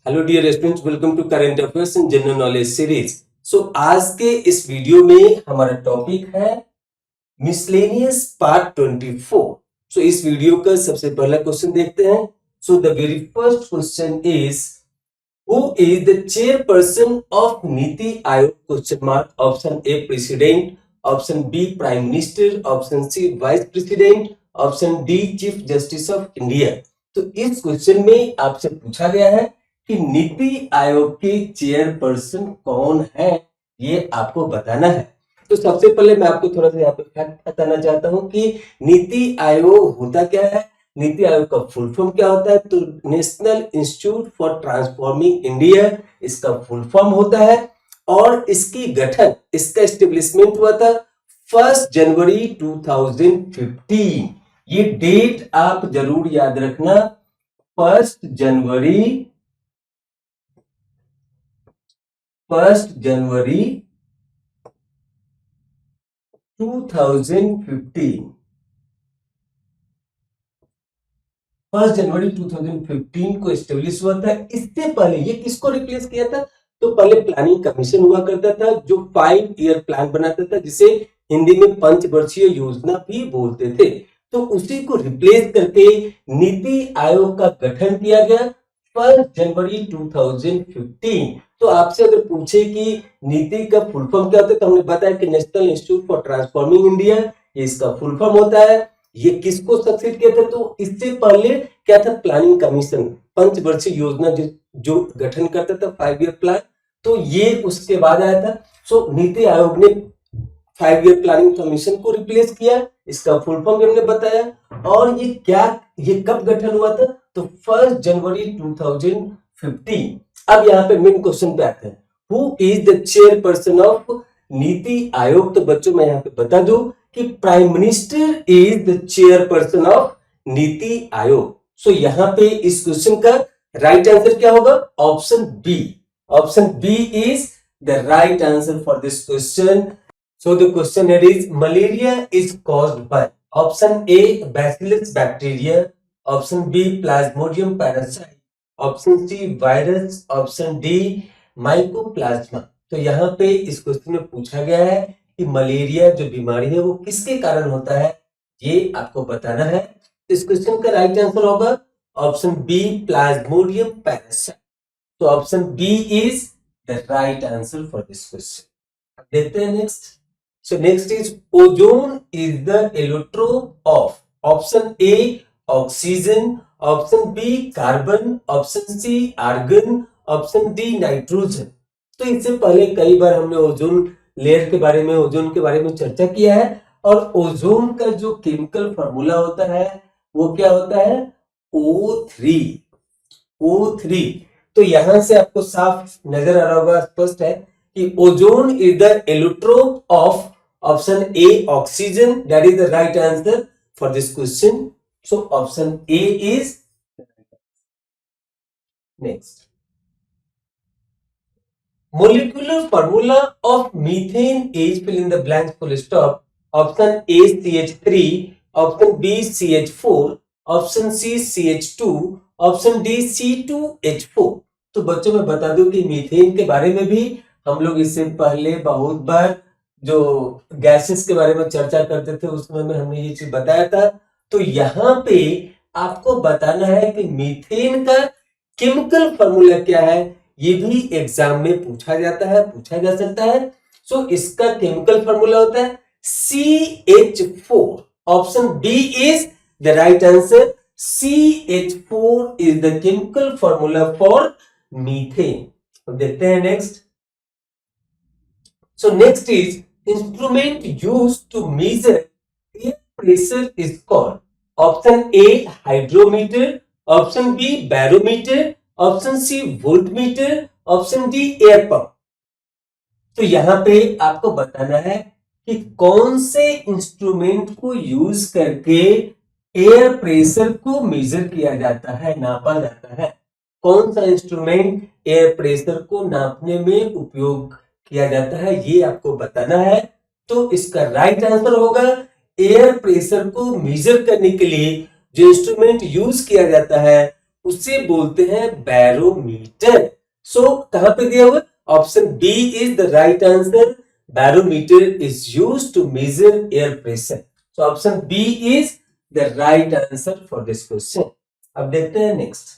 Hello dear students, welcome to current affairs in general knowledge series. आज के इस video में हमारा टॉपिक है मिसलेनियस पार्ट 24। इस वीडियो का सबसे पहला क्वेश्चन देखते हैं। The very first question is who is the chairperson of NITI Aayog? Question mark. Option A president, option B prime minister, option C vice president, option D chief justice of India. तो इस question में आपसे पूछा गया है कि नीति आयोग के चेयरपर्सन कौन है, ये आपको बताना है। तो सबसे पहले मैं आपको थोड़ा सा यहाँ पे फैक्ट बताना चाहता हूँ कि नीति आयोग होता क्या है। नीति आयोग का फुल फॉर्म क्या होता है? तो national institute for transforming India इसका फुल फॉर्म होता है। और इसकी गठन, इसका एस्टेब्लिशमेंट हुआ था 1 जनवरी 2015। ये डेट आप जरूर याद रखना, 1 जनवरी 2015। 1 जनवरी 2015 को एस्टेब्लिश हुआ था। इससे पहले ये किसको रिप्लेस किया था? तो पहले प्लानिंग कमीशन हुआ करता था जो 5 ईयर प्लान बनाता था, जिसे हिंदी में पंचवर्षीय योजना भी बोलते थे। तो उसी को रिप्लेस करके नीति आयोग का गठन किया गया 1 जनवरी 2015। तो आपसे अगर पूछे कि नीति का फुल फॉर्म क्या होता है, तो हमने बताया कि national institute for transforming India, ये इसका फुल फॉर्म होता है। ये किसको सक्सेड किया था? तो इससे पहले क्या था? प्लानिंग कमीशन, पंचवर्षीय योजना जो गठन करता था 5 ईयर प्लान, तो ये उसके बाद आया था। नीति आयोग ने 5 ईयर प्लानिंग कमीशन को रिप्लेस किया, इसका फुल फॉर्म हमने बताया। और ये कब गठन हुआ था? तो 1 जनवरी 2015। अब यहाँ पे मेन क्वेश्चन पे आते हैं, who is the chairperson of NITI आयोग? तो बच्चों मैं यहाँ पे बता दूं कि prime minister is the chairperson of NITI आयोग। यहाँ पे इस क्वेश्चन का राइट आंसर क्या होगा? Option B. Option B is the right answer for this question. The question here is malaria is caused by option A bacillus bacteria, option B plasmodium parasite, option C virus, option D mycoplasma। तो यहाँ पे इस question में पूछा गया है कि malaria जो बीमारी है वो किसके कारण होता है, ये आपको बताना है। इस क्वेश्चन का राइट आंसर होगा ऑप्शन बी प्लाज्मोडियम पैरासाइट। तो option B is the right answer for this question. देखते हैं next. Next is ozone is the allotrope of option A oxygen, option B carbon, option C argon, option D nitrogen. तो इससे पहले कई बार हमने ozone layer के बारे में, ओजोन के बारे में चर्चा किया है। और ओजोन का जो केमिकल फॉर्मूला होता है वो क्या होता है? O3। O3। तो यहां से आपको साफ नजर आ रहा होगा, स्पष्ट है कि ozone is the allotrope of option A oxygen. That is the right answer for this question. Option A is next. Molecular formula of methane is fill in the blanks full stop. Option A CH3, option B CH4, option C CH2, option D C2H4। तो बच्चों मैं बता दूं कि methane के बारे में भी हम लोग इससे पहले बहुत बार जो गैसेस के बारे में चर्चा करते थे उस समय में हमने ये चीज बताया था। तो यहाँ पे आपको बताना है कि मीथेन का केमिकल फॉर्मूला क्या है, ये भी एग्जाम में पूछा जाता है, पूछा जा सकता है। इसका केमिकल फॉर्मूला होता है CH4। Option B is the right answer. CH4 is the chemical formula for methane. देखते हैं next. Next is instrument used to measure air pressure is called. Option A hydrometer, option B barometer, option C voltmeter, option D air pump. तो यहां पे आपको बताना है कि कौन से इंस्ट्रूमेंट को यूज करके एयर प्रेशर को मेजर किया जाता है, नापा जाता है। कौन सा इंस्ट्रूमेंट एयर प्रेशर को नापने में उपयोग किया जाता है, ये आपको बताना है। तो इसका राइट आंसर होगा एयर प्रेशर को मेजर करने के लिए जो इंस्ट्रूमेंट यूज किया जाता है उसे बोलते हैं बैरोमीटर। सो कहां पे दिया हुआ? Option B is the right answer. Barometer is used to measure air pressure. So option B is the right answer for this question. अब देखते हैं next.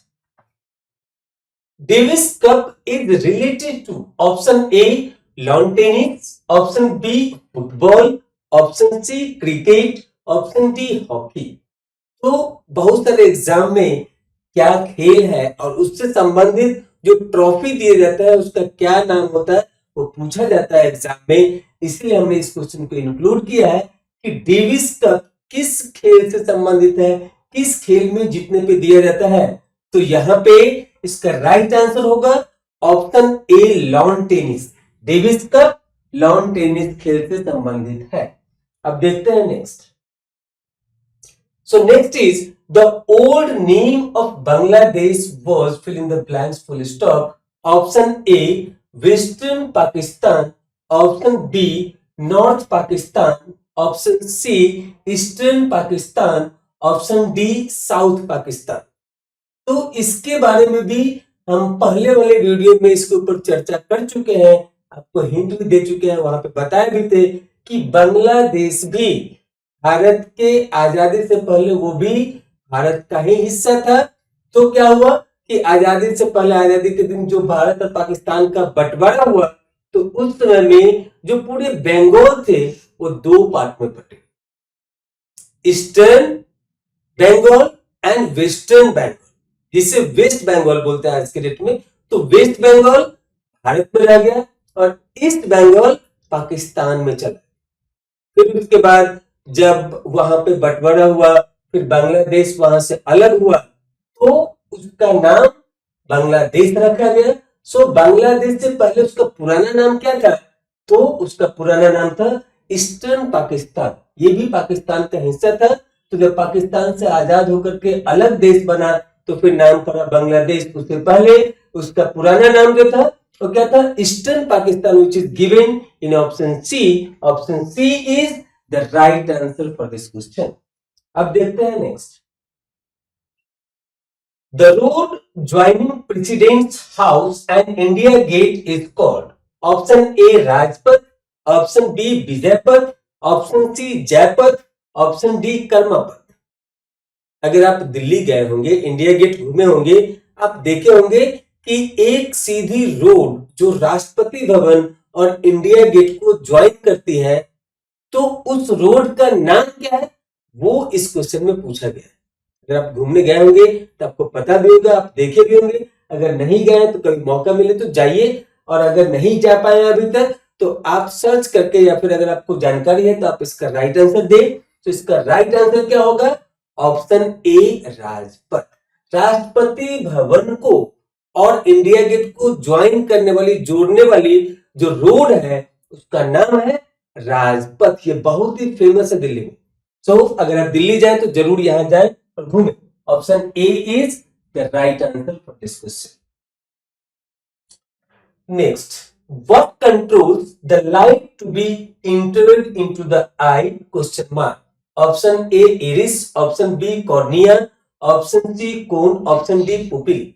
Davis Cup is related to option A lawn tennis, option B football, option C cricket, option D hockey. तो बहुत सारे exam में क्या खेल है और उससे संबंधित जो ट्रॉफी दिया जाता है उसका क्या नाम होता है वो पूछा जाता है एग्जाम में। इसलिए हमने इस क्वेश्चन को इंक्लूड किया है कि डेविस कप किस खेल से संबंधित है, किस खेल में जीतने पे दिया जाता है। तो यहाँ पे इसका राइट आंसर होगा option A lawn tennis. Davis cup lawn tennis खेल से संबंधित है। अब देखते हैं next. So next is the old name of Bangladesh was fill in the blanks full stop. Option A Western Pakistan, option B North Pakistan, option C Eastern Pakistan, option D South Pakistan। तो इसके बारे में भी हम पहले वाले video में इसके ऊपर चर्चा कर चुके हैं, आपको हिंट भी दे चुके हैं, वहां पे बताए भी थे कि बांग्लादेश भी भारत के आजादी से पहले वो भी भारत का ही हिस्सा था। तो क्या हुआ कि आजादी से पहले, आजादी के दिन जो भारत और पाकिस्तान का बंटवारा हुआ, तो उस समय में जो पूरे बंगाल थे वो दो पार्ट में बटे, eastern Bengal and western Bengal, जिसे वेस्ट बंगाल बोलते हैं आज के डेट में। तो वेस्ट बंगाल भारत में रह गया और ईस्ट बंगाल पाकिस्तान में चला। फिर उसके बाद जब वहां पे बंटवारा हुआ, फिर बांग्लादेश वहां से अलग हुआ, तो उसका नाम बांग्लादेश रखा गया। सो बांग्लादेश से पहले उसका पुराना नाम क्या था? तो उसका पुराना नाम था ईस्टर्न पाकिस्तान। ये भी पाकिस्तान का हिस्सा था। तो जब पाकिस्तान से आजाद होकर के अलग देश बना तो फिर नाम पड़ा बांग्लादेश। उससे पहले उसका पुराना नाम जो था वो क्या था? Eastern Pakistan, which is given in option C. Option C is the right answer for this question. अब देखते हैं next. The road joining president's house and India Gate is called. Option A Rajpath, option B Vijaypath, option C Jaipath, option D Karmapath. अगर आप दिल्ली गए होंगे, India gate घूमे होंगे, आप देखे होंगे कि एक सीधी रोड जो राष्ट्रपति भवन और इंडिया गेट को ज्वाइन करती है, तो उस रोड का नाम क्या है वो इस क्वेश्चन में पूछा गया है। अगर आप घूमने गए होंगे तो आपको पता भी होगा, आप देखे भी होंगे। अगर नहीं गए तो कभी मौका मिले तो जाइए, और अगर नहीं जा पाए अभी तक तो आप सर्च करके, या फिर अगर आपको जानकारी है तो आप इसका राइट आंसर दें। तो इसका राइट आंसर क्या होगा? Option A Rajpath. राष्ट्रपति भवन को और इंडिया गेट को ज्वाइन करने वाली, जोड़ने वाली जो रोड है उसका नाम है राजपथ। ये बहुत ही फेमस है दिल्ली में। सो अगर आप दिल्ली जाएं तो जरूर यहां जाएं और घूमें। Option A is the right answer for this question. Next, what controls the light to be entered into the eye? Question mark. Option A iris, option B cornea, option C cone, option D pupil.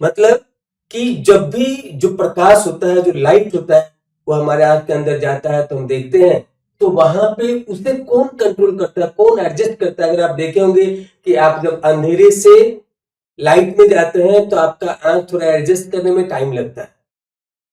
मतलब कि जब भी जो प्रकाश होता है, जो light होता है, वो हमारे आंख के अंदर जाता है तो हम देखते हैं, तो वहां पे उसे कौन कंट्रोल करता है, कौन एडजस्ट करता है? अगर आप देखे होंगे कि आप जब अंधेरे से लाइट में जाते हैं तो आपका आंख थोड़ा एडजस्ट करने में टाइम लगता है।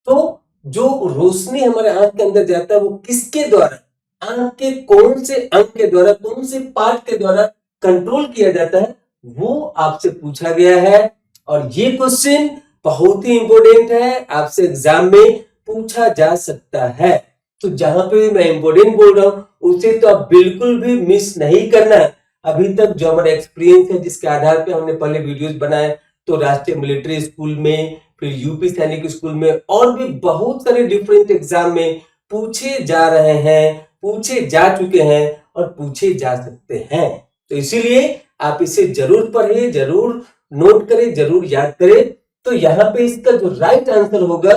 तो जो रोशनी हमारे आंख के अंदर जाता है वो किसके द्वारा, आंख के कौन से अंग के द्वारा, कौन से पार्ट के द्वारा कंट्रोल किया जाता है, वो आपसे पूछा गया है। और ये क्वेश्चन बहुत ही इंपॉर्टेंट है, आपसे एग्जाम में पूछा जा सकता है। तो जहां पे मैं इंपॉर्टेंट बोल रहा हूं उसे तो आप बिल्कुल भी मिस नहीं करना। अभी तक जो हमारा एक्सपीरियंस है, जिसके आधार पे हमने पहले वीडियोस बनाए, तो राष्ट्रीय मिलिट्री स्कूल में, फिर यूपी सैनिक स्कूल में, और भी बहुत सारे डिफरेंट एग्जाम में पूछे जा रहे हैं, पूछे जा चुके हैं और पूछे जा सकते हैं। तो इसीलिए आप इसे जरूर पढ़िए, जरूर नोट करें, जरूर याद करें। तो यहां पे इसका जो राइट आंसर होगा,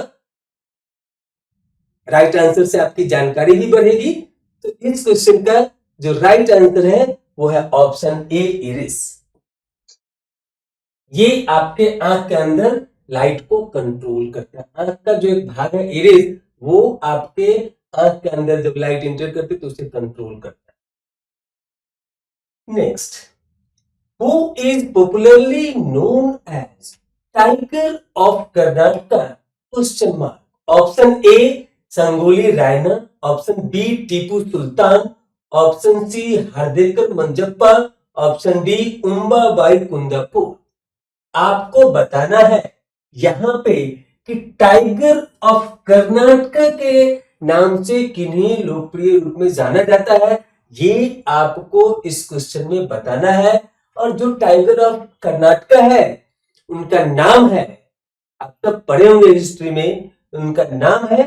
राइट आंसर से आपकी जानकारी भी बढ़ेगी। तो इस क्वेश्चन का जो राइट आंसर है वो है ऑप्शन ए इरिस। ये आपके आंख के अंदर लाइट को कंट्रोल करता है। आंख का जो एक भाग है इरिस, वो आपके आंख के अंदर जब लाइट इंटर करती है तो उसे कंट्रोल करता है। Next, who is popularly known as tiger of Karnataka? Question mark. Option A Sangolli Rayanna, option B Tipu Sultan, option C Hardekar Manjappa, option D Umbabai Kundapur. आपको बताना है यहां पे कि टाइगर ऑफ कर्नाटका के नाम से किन्हीं लोकप्रिय रूप में जाना जाता है, ये आपको इस क्वेश्चन में बताना है। और जो टाइगर ऑफ कर्नाटका है उनका नाम है, आप सब पढ़े होंगे हिस्ट्री में, उनका नाम है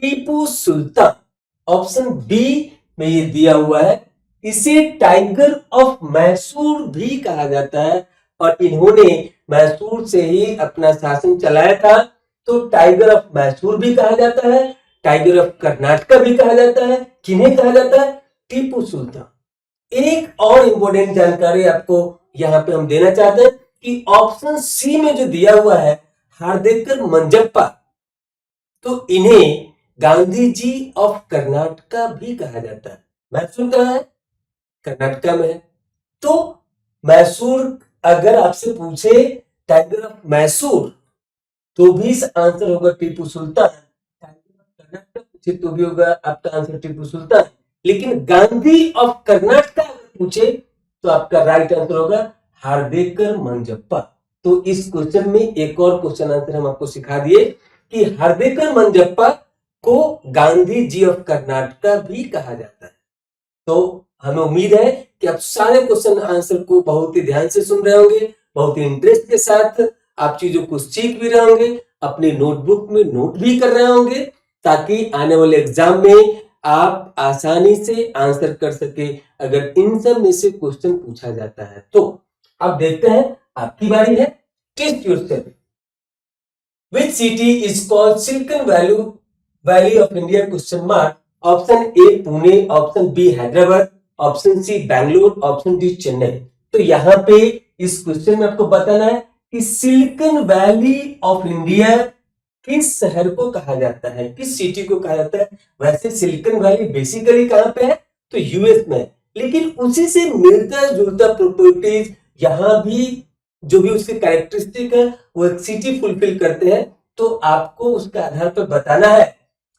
टीपू सुल्तान। ऑप्शन बी में ये दिया हुआ है। इसे टाइगर ऑफ मैसूर भी कहा जाता है और इन्होंने मैसूर से ही अपना शासन चलाया था। तो टाइगर ऑफ मैसूर भी कहा जाता है, टाइगर ऑफ कर्नाटका भी कहा जाता है। किन्हें कहा जाता है? टीपू सुल्तान। एक और इंपॉर्टेंट जानकारी आपको यहां पे हम देना चाहते हैं कि ऑप्शन सी में जो दिया हुआ है हार्देकर मंजप्पा, तो इन्हें गांधी जी ऑफ कर्नाटका भी कहा जाता है। मैसूर कहां है? कर्नाटका में है। तो मैसूर, अगर आपसे पूछे टाइगर ऑफ मैसूर, तो भी आंसर होगा टीपू सुल्तान। टाइगर ऑफ कर्नाटका पूछे तो भी होगा आपका आंसर टीपू सुल्तान। लेकिन गांधी ऑफ कर्नाटका पूछे तो आपका राइट आंसर होगा हार्देकर मंजप्पा। तो इस क्वेश्चन में एक और क्वेश्चन आंसर हम आपको सिखा दिए कि हार्देकर मंजप्पा को गांधी जी ऑफ कर्नाटका भी कहा जाता है। तो हमें उम्मीद है कि आप सारे क्वेश्चन आंसर को बहुत ही ध्यान से सुन रहे होंगे, बहुत ही इंटरेस्ट के साथ आप चीजों को सीख भी रहे होंगे, अपने नोटबुक में नोट भी कर रहे होंगे, ताकि आने वाले एग्जाम में आप आसानी से आंसर कर सके अगर इन सब में से क्वेश्चन पूछा जाता है तो। अब देखते हैं, आपकी बारी है। Test yourself. Which city is called Silicon Valley of India? Question mark. Option A Pune, option B Hyderabad, option C Bangalore, option D Chennai. तो यहां पे इस क्वेश्चन में आपको बताना है कि सिलिकन वैली ऑफ इंडिया किस शहर को कहा जाता है, किस सिटी को कहा जाता है। वैसे सिलिकन वैली बेसिकली कहां पे है? तो यूएस में। लेकिन उसी से मिलता जुलता प्रॉपर्टीज यहां भी, जो भी उसके कैरेक्टरिस्टिक है वो एक सिटी फुलफिल करते हैं। तो आपको उसके आधार पर बताना है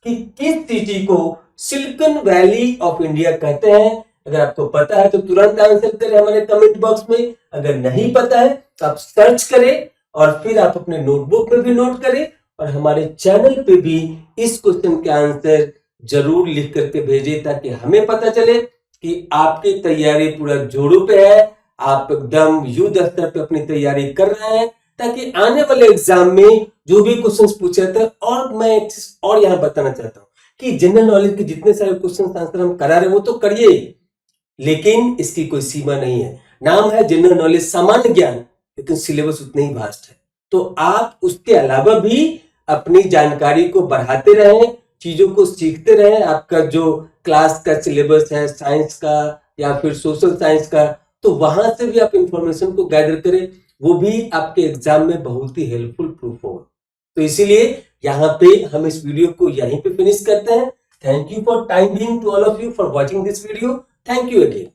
कि किस सिटी को सिलिकन वैली ऑफ इंडिया कहते हैं। अगर आपको पता है तो तुरंत आंसर करें हमारे कमेंट बॉक्स में। अगर नहीं पता है तो आप सर्च करें और फिर आप अपने नोटबुक में भी नोट करें और हमारे चैनल पे भी इस क्वेश्चन के आंसर जरूर लिख करके भेजें, ताकि हमें पता चले कि आपकी तैयारी पूरा जोरों पे है, आप एकदम युद्ध स्तर पे अपनी तैयारी कर रहे हैं, ताकि आने वाले एग्जाम में जो भी क्वेश्चंस पूछे जाते हैं। और मैं एक चीज और यहाँ बताना चाहता हूँ कि जनरल नॉलेज के जितने सारे क्वेश्चन आंसर हम करा रहे हैं वो तो करिए, लेकिन इसकी कोई सीमा नहीं है। नाम है जनरल नॉलेज, सामान्य ज्ञान, लेकिन सिलेबस उतने ही वास्ट है। तो आप उसके अलावा भी अपनी जानकारी को बढ़ाते रहें, चीजों को सीखते रहें। आपका जो क्लास का सिलेबस है साइंस का या फिर सोशल साइंस का, तो वहां से भी आप इंफॉर्मेशन को गैदर करें, वो भी आपके एग्जाम में बहुत ही हेल्पफुल प्रूफ होगा। तो इसीलिए यहाँ पे हम इस वीडियो को यहीं पे फिनिश करते हैं। Thank you for time being to all of you for watching this video. Thank you again.